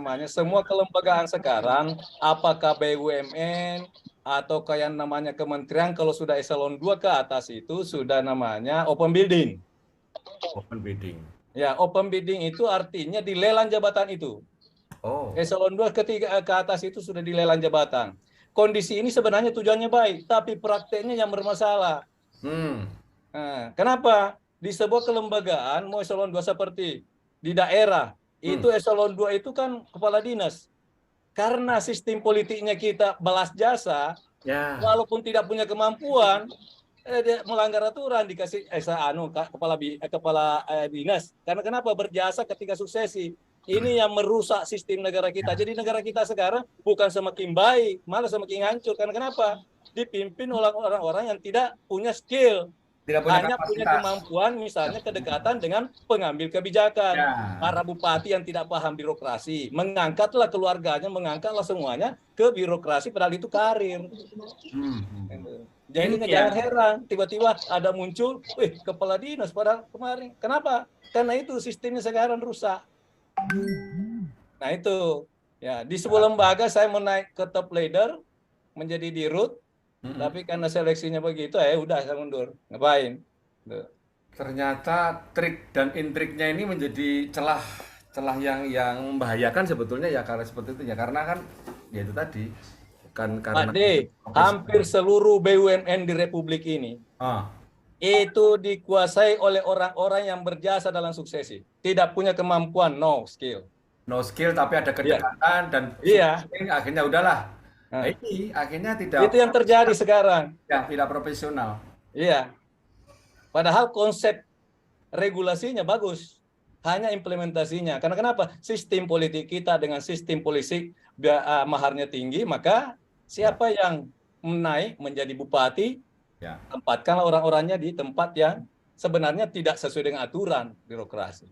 namanya semua kelembagaan sekarang, apakah BUMN atau kayak namanya kementerian, kalau sudah eselon 2 ke atas itu sudah namanya open bidding. Open bidding. Ya, open bidding itu artinya dilelang jabatan itu. Oh. Eselon 2 ke atas itu sudah dilelang jabatan. Kondisi ini sebenarnya tujuannya baik, tapi prakteknya yang bermasalah. Nah, kenapa? Di sebuah kelembagaan, mau eselon 2 seperti di daerah, itu eselon 2 itu kan kepala dinas. Karena sistem politiknya kita balas jasa, Ya. walaupun tidak punya kemampuan, dia melanggar aturan dikasih kepala dinas. Karena kenapa? Berjasa ketika suksesi. Ini yang merusak sistem negara kita. Jadi negara kita sekarang bukan semakin baik, malah semakin hancur. Karena kenapa? Dipimpin oleh orang-orang yang tidak punya skill. Tidak punya Hanya punya kapasitas. kemampuan misalnya kedekatan dengan pengambil kebijakan. Ya. Para bupati yang tidak paham birokrasi, mengangkatlah keluarganya, mengangkatlah semuanya ke birokrasi, padahal itu karir. Jadi jangan heran, tiba-tiba ada muncul, kepala dinas pada kemarin. Kenapa? Karena itu sistemnya sekarang rusak. Nah itu, ya di sebuah lembaga saya mau naik ke top leader, menjadi dirut, tapi karena seleksinya begitu, udah saya mundur. Ngapain? Ternyata trik dan intriknya ini menjadi celah yang membahayakan sebetulnya ya karena seperti itu ya karena kan ya itu tadi bukan karena Pak D, hampir seluruh BUMN di Republik ini itu dikuasai oleh orang-orang yang berjasa dalam suksesi, tidak punya kemampuan, no skill. No skill tapi ada kedekatan dan akhirnya udahlah. Nah, ini akhirnya tidak. Itu yang terjadi sekarang. Ya, tidak profesional. Iya. Padahal konsep regulasinya bagus, hanya implementasinya. Karena kenapa? Sistem politik kita dengan sistem politik maharnya tinggi, maka siapa yang menaik menjadi bupati, tempatkanlah orang-orangnya di tempat yang sebenarnya tidak sesuai dengan aturan birokrasi.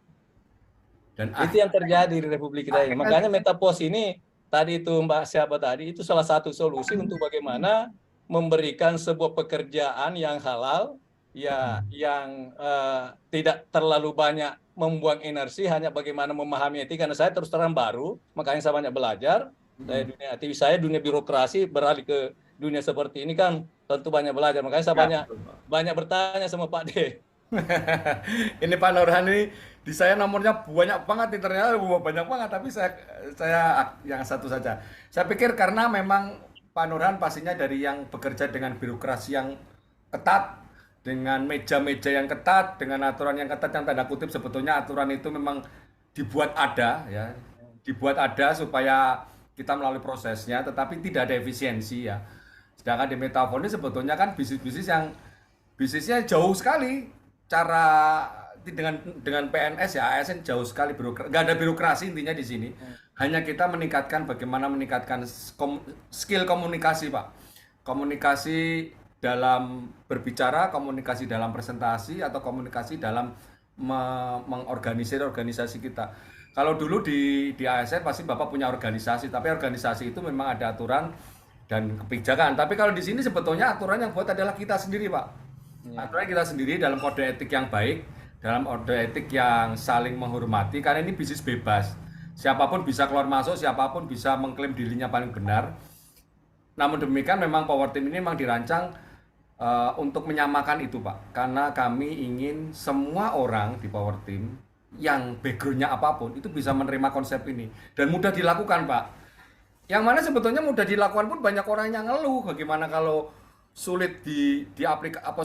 Dan itu yang terjadi di Republik kita ini. Makanya Metapos ini tadi itu Mbak siapa tadi itu salah satu solusi untuk bagaimana memberikan sebuah pekerjaan yang halal, ya yang tidak terlalu banyak membuang energi, hanya bagaimana memahami etika. Karena saya terus terang baru, makanya saya banyak belajar. Saya dunia birokrasi beralih ke dunia seperti ini kan tentu banyak belajar. Makanya saya banyak bertanya sama Pak D. Ini Pak Nurhan ini di saya nomornya banyak banget nih, ternyata banyak banget, tapi saya yang satu saja. Saya pikir karena memang Pak Nurhan pastinya dari yang bekerja dengan birokrasi yang ketat, dengan meja-meja yang ketat, dengan aturan yang ketat yang tanda kutip sebetulnya aturan itu memang dibuat ada ya, dibuat ada supaya kita melalui prosesnya, tetapi tidak ada efisiensi ya. Sedangkan di Metafon ini sebetulnya kan bisnisnya jauh sekali, cara dengan PNS ya ASN jauh sekali nggak ada birokrasi intinya di sini. Hanya kita bagaimana meningkatkan skill komunikasi Pak, komunikasi dalam berbicara, komunikasi dalam presentasi, atau komunikasi dalam mengorganisir organisasi kita. Kalau dulu di ASN pasti Bapak punya organisasi, tapi organisasi itu memang ada aturan dan kebijakan. Tapi kalau di sini sebetulnya aturan yang buat adalah kita sendiri Pak. Aturan kita sendiri dalam kode etik yang baik, dalam kode etik yang saling menghormati, karena ini bisnis bebas. Siapapun bisa keluar masuk, siapapun bisa mengklaim dirinya paling benar. Namun demikian memang Power Team ini memang dirancang untuk menyamakan itu Pak. Karena kami ingin semua orang di Power Team yang backgroundnya apapun itu bisa menerima konsep ini. Dan mudah dilakukan Pak. Yang mana sebetulnya mudah dilakukan pun banyak orang yang ngeluh. Bagaimana kalau sulit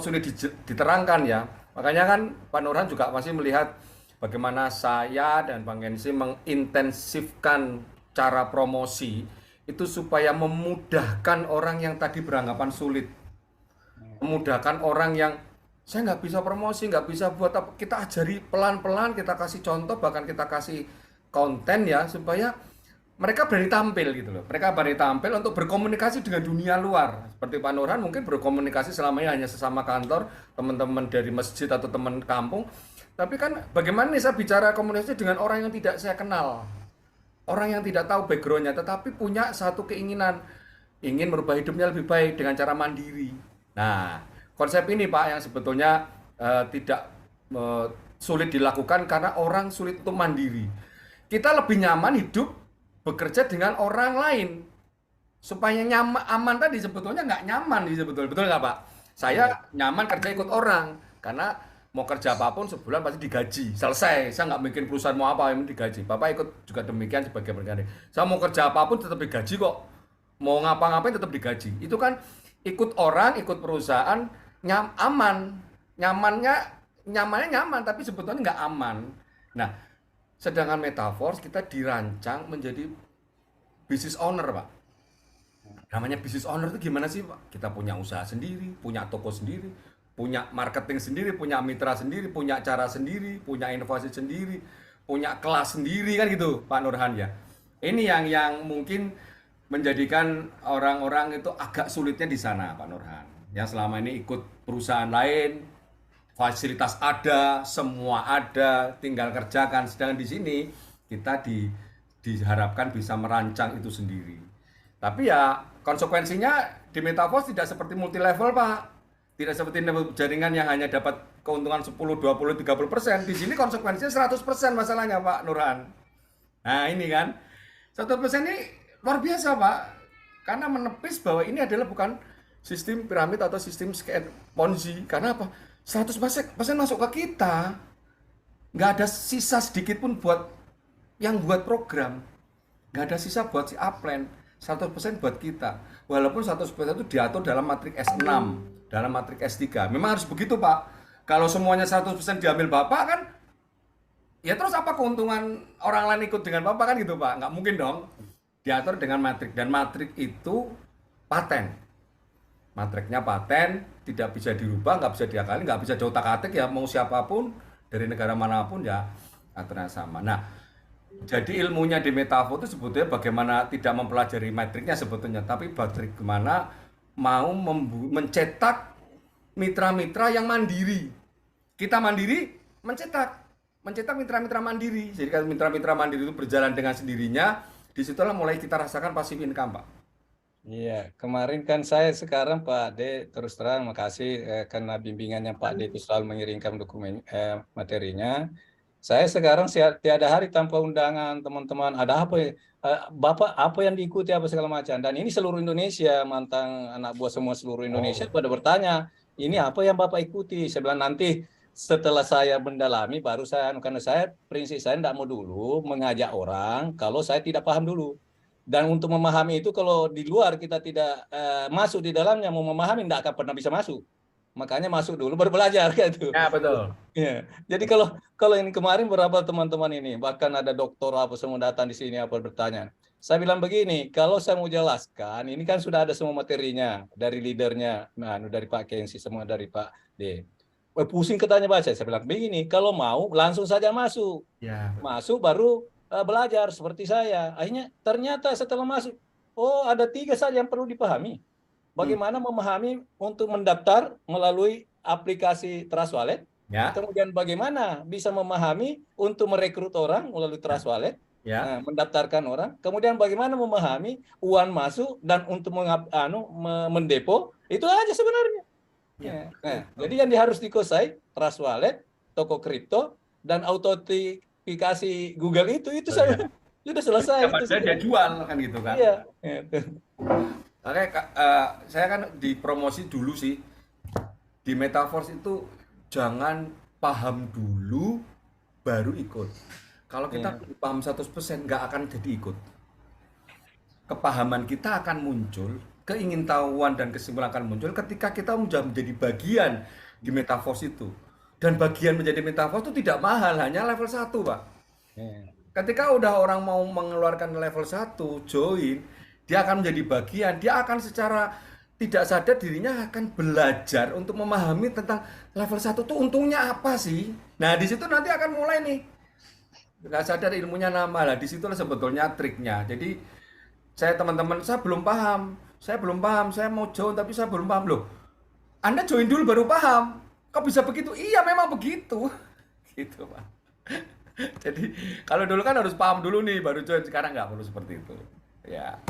sulit diterangkan ya. Makanya kan Pak Nurhan juga masih melihat bagaimana saya dan Bang Kensi mengintensifkan cara promosi itu supaya memudahkan orang yang tadi beranggapan sulit. Memudahkan orang yang saya nggak bisa promosi, nggak bisa buat apa. Kita ajari pelan-pelan, kita kasih contoh, bahkan kita kasih konten ya, supaya mereka berani tampil gitu loh. Mereka berani tampil untuk berkomunikasi dengan dunia luar. Seperti Pak Nurhan mungkin berkomunikasi selamanya hanya sesama kantor, teman-teman dari masjid atau teman kampung. Tapi kan bagaimana nih saya bicara komunikasi dengan orang yang tidak saya kenal. Orang yang tidak tahu backgroundnya, tetapi punya satu keinginan, ingin merubah hidupnya lebih baik dengan cara mandiri. Nah, konsep ini Pak yang sebetulnya tidak sulit dilakukan karena orang sulit untuk mandiri. Kita lebih nyaman hidup bekerja dengan orang lain supaya aman tadi sebetulnya nggak nyaman sih sebetulnya, betul nggak Pak? Saya Iya. nyaman kerja ikut orang karena mau kerja apapun sebulan pasti digaji, selesai. Saya nggak bikin perusahaan mau apa yang digaji. Bapak ikut juga demikian sebagai berganti. Saya mau kerja apapun tetap digaji kok. Mau ngapa-ngapain tetap digaji. Itu kan ikut orang, ikut perusahaan, aman. Nyamannya nyaman, tapi sebetulnya nggak aman. Nah, sedangkan Metaverse kita dirancang menjadi business owner, Pak. Namanya business owner itu gimana sih, Pak? Kita punya usaha sendiri, punya toko sendiri, punya marketing sendiri, punya mitra sendiri, punya cara sendiri, punya inovasi sendiri, punya kelas sendiri kan gitu, Pak Nurhan ya. Ini yang mungkin menjadikan orang-orang itu agak sulitnya di sana, Pak Nurhan. Yang selama ini ikut perusahaan lain, fasilitas ada, semua ada, tinggal kerjakan. Sedangkan di sini kita diharapkan bisa merancang itu sendiri. Tapi ya konsekuensinya di Metaverse tidak seperti multi level, Pak. Tidak seperti jaringan yang hanya dapat keuntungan 10, 20, 30%. Di sini konsekuensinya 100% masalahnya, Pak Nurhan. Nah, ini kan 100% ini luar biasa, Pak. Karena menepis bahwa ini adalah bukan sistem piramid atau sistem scam Ponzi. Karena apa? 100% masuk ke kita. Nggak ada sisa sedikit pun buat yang buat program. Nggak ada sisa buat si upline. 100% buat kita. Walaupun 100% itu diatur dalam matrik S6, dalam matrik S3. Memang harus begitu, Pak. Kalau semuanya 100% diambil Bapak kan, ya terus apa keuntungan orang lain ikut dengan Bapak kan gitu, Pak? Nggak mungkin dong. Diatur dengan matrik. Dan matrik itu paten. Matriknya paten, tidak bisa dirubah, nggak bisa diakali, nggak bisa diutak-atik ya, mau siapapun, dari negara manapun ya aturannya sama. Nah, jadi ilmunya di Metaverse itu sebetulnya bagaimana tidak mempelajari matriknya sebetulnya, tapi bagaimana mau mencetak mitra-mitra yang mandiri. Kita mandiri, mencetak mitra-mitra mandiri. Jadi kalau mitra-mitra mandiri itu berjalan dengan sendirinya, disitulah mulai kita rasakan passive income, Pak. Iya, kemarin kan saya sekarang Pak D terus terang makasih karena bimbingannya Pak D itu selalu mengirimkan dokumen materinya. Saya sekarang tiada hari tanpa undangan teman-teman. Ada apa ya? Bapak apa yang diikuti apa segala macam. Dan ini seluruh Indonesia, mantan anak buah semua seluruh Indonesia Oh, pada bertanya, ini apa yang Bapak ikuti? Saya bilang nanti setelah saya mendalami baru saya, karena saya prinsip saya tidak mau dulu mengajak orang kalau saya tidak paham dulu. Dan untuk memahami itu kalau di luar kita tidak masuk di dalamnya, mau memahami tidak akan pernah bisa masuk. Makanya masuk dulu baru belajar gitu. ya betul. Ya. Jadi kalau ini kemarin beberapa teman-teman ini bahkan ada doktor apa semua datang di sini apa bertanya. Saya bilang begini, kalau saya mau jelaskan, ini kan sudah ada semua materinya dari leadernya, nah dari Pak Kensi semua dari Pak D. Pusing ketanya baca. Saya bilang begini, kalau mau langsung saja masuk. Ya, Masuk baru belajar seperti saya. Akhirnya ternyata setelah masuk, oh ada 3 saja yang perlu dipahami. hmm. Bagaimana memahami untuk mendaftar melalui aplikasi Trust Wallet, Ya, kemudian bagaimana bisa memahami untuk merekrut orang melalui ya, Trust Wallet, ya, mendaftarkan orang, kemudian bagaimana memahami uang masuk dan untuk mendepo, itu aja sebenarnya. ya. Nah, jadi yang harus dikuasai Trust Wallet, toko kripto, dan autentifikasi Google itu Betul, ya. sudah selesai Siapa itu dia sudah. jual kan gitu kan. Iya. Gitu. Makanya saya kan dipromosi dulu sih di Metaverse itu jangan paham dulu baru ikut. Kalau kita Iya. paham 100% nggak akan jadi ikut. Kepahaman kita akan muncul, keingintahuan dan kesimpulan akan muncul ketika kita sudah menjadi bagian di Metaverse itu. Dan bagian menjadi Metaverse itu tidak mahal, hanya level 1, Pak. Iya. Ketika udah orang mau mengeluarkan level 1 join, dia akan menjadi bagian, dia akan secara tidak sadar dirinya akan belajar untuk memahami tentang level 1 tuh untungnya apa sih. Nah, di situ nanti akan mulai nih. Nggak sadar ilmunya nama lah, di situlah sebetulnya triknya. Jadi, teman-teman, saya belum paham, saya mau join tapi saya belum paham loh. Anda join dulu baru paham. Kok bisa begitu? Iya, memang begitu. Gitu, Pak. Jadi kalau dulu kan harus paham dulu nih baru join, sekarang nggak perlu seperti itu. Ya.